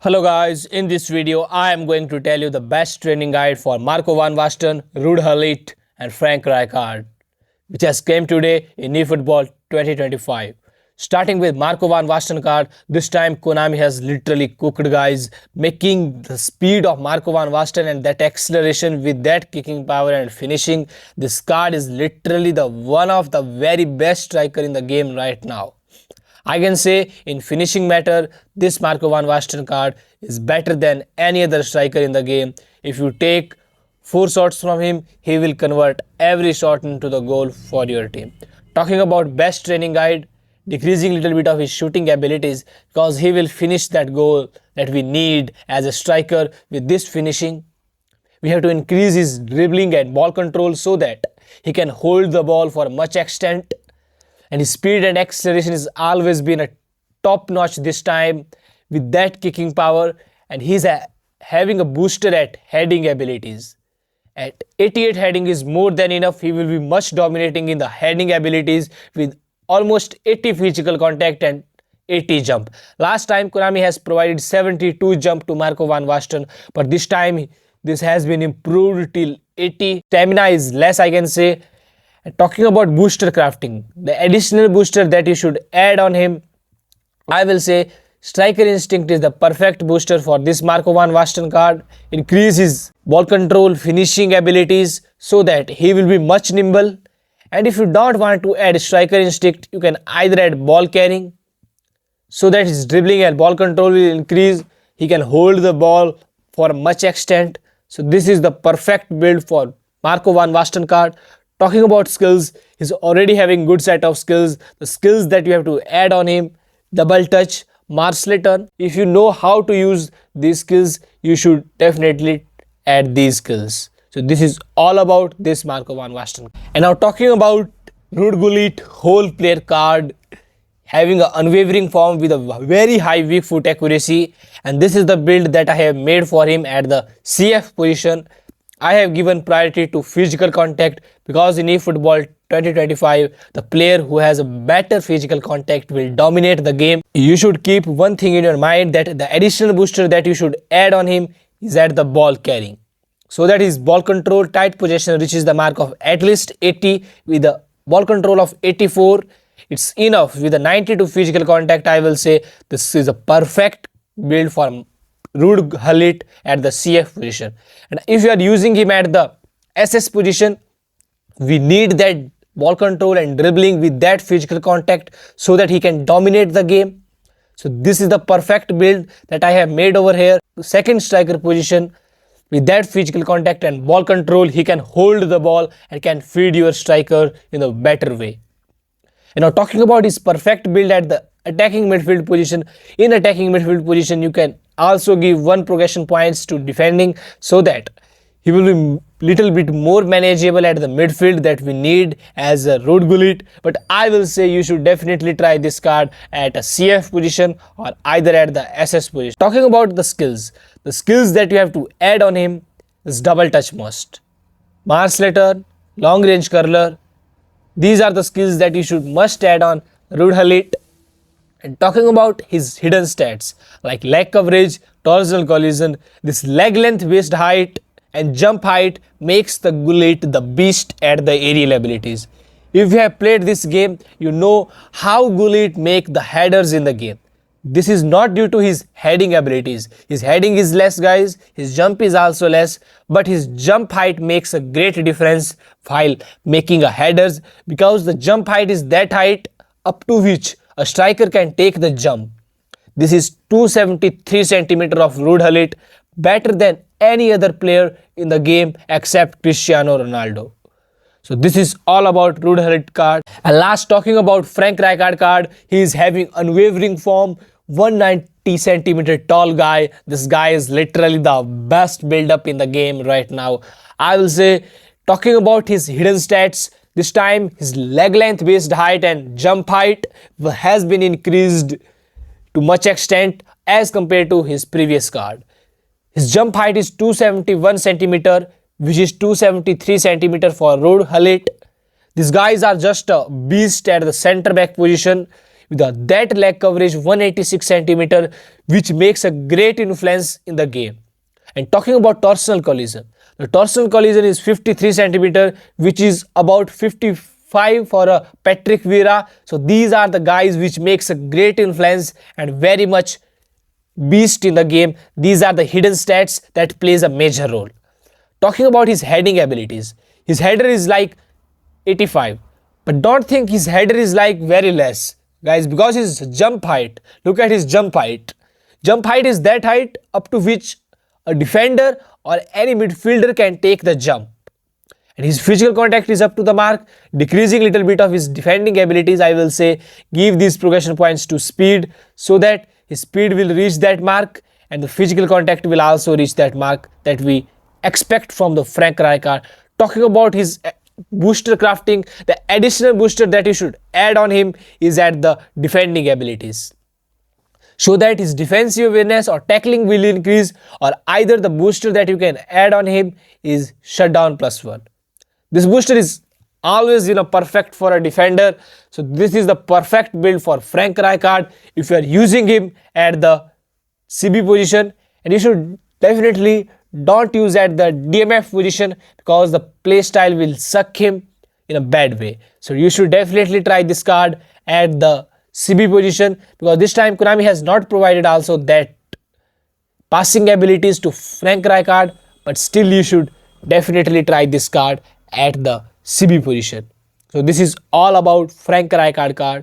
Hello guys, in this video I am going to tell you the best training guide for Marco van Basten, Gullit and Frank Rijkaard, which has came today in eFootball 2025. Starting with Marco van Basten card, this time Konami has literally cooked guys, making the speed of Marco van Basten and that acceleration with that kicking power and finishing. This card is literally the one of the very best striker in the game right now. I can say in finishing matter, this Marco van Basten card is better than any other striker in the game. If you take 4 shots from him, he will convert every shot into the goal for your team. Talking about best training guide, decreasing little bit of his shooting abilities because he will finish that goal that we need as a striker with this finishing. We have to increase his dribbling and ball control so that he can hold the ball for much extent. And his speed and acceleration has always been a top notch this time with that kicking power, and he's having a booster at heading abilities. At 88 heading is more than enough. He will be much dominating in the heading abilities with almost 80 physical contact and 80 jump. Last time Konami has provided 72 jump to Marco van Basten, but this time this has been improved till 80. Stamina is less, I can say. And talking about booster crafting, the additional booster that you should add on him, I will say Striker Instinct is the perfect booster for this Marco van Basten card. Increase his ball control, finishing abilities so that he will be much nimble. And if you don't want to add Striker Instinct, you can either add ball carrying so that his dribbling and ball control will increase. He can hold the ball for much extent. So this is the perfect build for Marco van Basten card. Talking about skills, he's already having good set of skills. The skills that you have to add on him, double touch, martial turn. If you know how to use these skills, you should definitely add these skills. So this is all about this Marco van Basten. And now talking about Gullit whole player card, having an unwavering form with a very high weak foot accuracy. And this is the build that I have made for him at the CF position. I have given priority to physical contact because in eFootball 2025, the player who has a better physical contact will dominate the game. You should keep one thing in your mind, that the additional booster that you should add on him is at the ball carrying. So that his ball control tight possession reaches the mark of at least 80 with a ball control of 84. It's enough with a 92 physical contact. I will say this is a perfect build for Gullit at the CF position. And if you are using him at the SS position, we need that ball control and dribbling with that physical contact so that he can dominate the game. So this is the perfect build that I have made over here. Second striker position, with that physical contact and ball control, he can hold the ball and can feed your striker in a better way. And now talking about his perfect build at the attacking midfield position. In attacking midfield position, you can also give 1 progression points to defending so that he will be little bit more manageable at the midfield that we need as a Gullit. But I will say you should definitely try this card at a CF position or either at the SS position. Talking about the skills that you have to add on him is double touch must, martial turn, long range curler. These are the skills that you should must add on Gullit. And talking about his hidden stats like leg coverage, torsional collision, this leg length based height and jump height makes the Gullit the beast at the aerial abilities. If you have played this game, you know how Gullit make the headers in the game. This is not due to his heading abilities. His heading is less, guys. His jump is also less, but his jump height makes a great difference while making a headers, because the jump height is that height up to which a striker can take the jump. This is 273 cm of Gullit, better than any other player in the game except Cristiano Ronaldo. So this is all about Gullit card. And last, talking about Frank Rijkaard card, he is having unwavering form, 190 cm tall guy. This guy is literally the best build up in the game right now. I will say, talking about his hidden stats, this time his leg length based height and jump height has been increased to much extent as compared to his previous card. His jump height is 271 cm, which is 273 cm for Gullit. These guys are just a beast at the center back position with that leg coverage 186 centimeter, which makes a great influence in the game. And talking about torsional collision, the torsional collision is 53 centimeter, which is about 55 for a Patrick Vieira. So these are the guys which makes a great influence and very much beast in the game. These are the hidden stats that plays a major role. Talking about his heading abilities, his header is like 85, but don't think his header is like very less, guys, because his jump height, look at his jump height. Jump height is that height up to which a defender or any midfielder can take the jump. And his physical contact is up to the mark, decreasing little bit of his defending abilities. I will say give these progression points to speed, so that his speed will reach that mark and the physical contact will also reach that mark that we expect from the Frank Rijkaard. Talking about his booster crafting, the additional booster that you should add on him is at the defending abilities, so that his defensive awareness or tackling will increase, or either the booster that you can add on him is shutdown +1. This booster is always perfect for a defender. So this is the perfect build for Frank Rijkaard if you are using him at the CB position, and you should definitely don't use at the DMF position because the play style will suck him in a bad way. So you should definitely try this card at the CB position, because this time Konami has not provided also that passing abilities to Frank Rijkaard, but still you should definitely try this card at the CB position. So this is all about Frank Rijkaard card.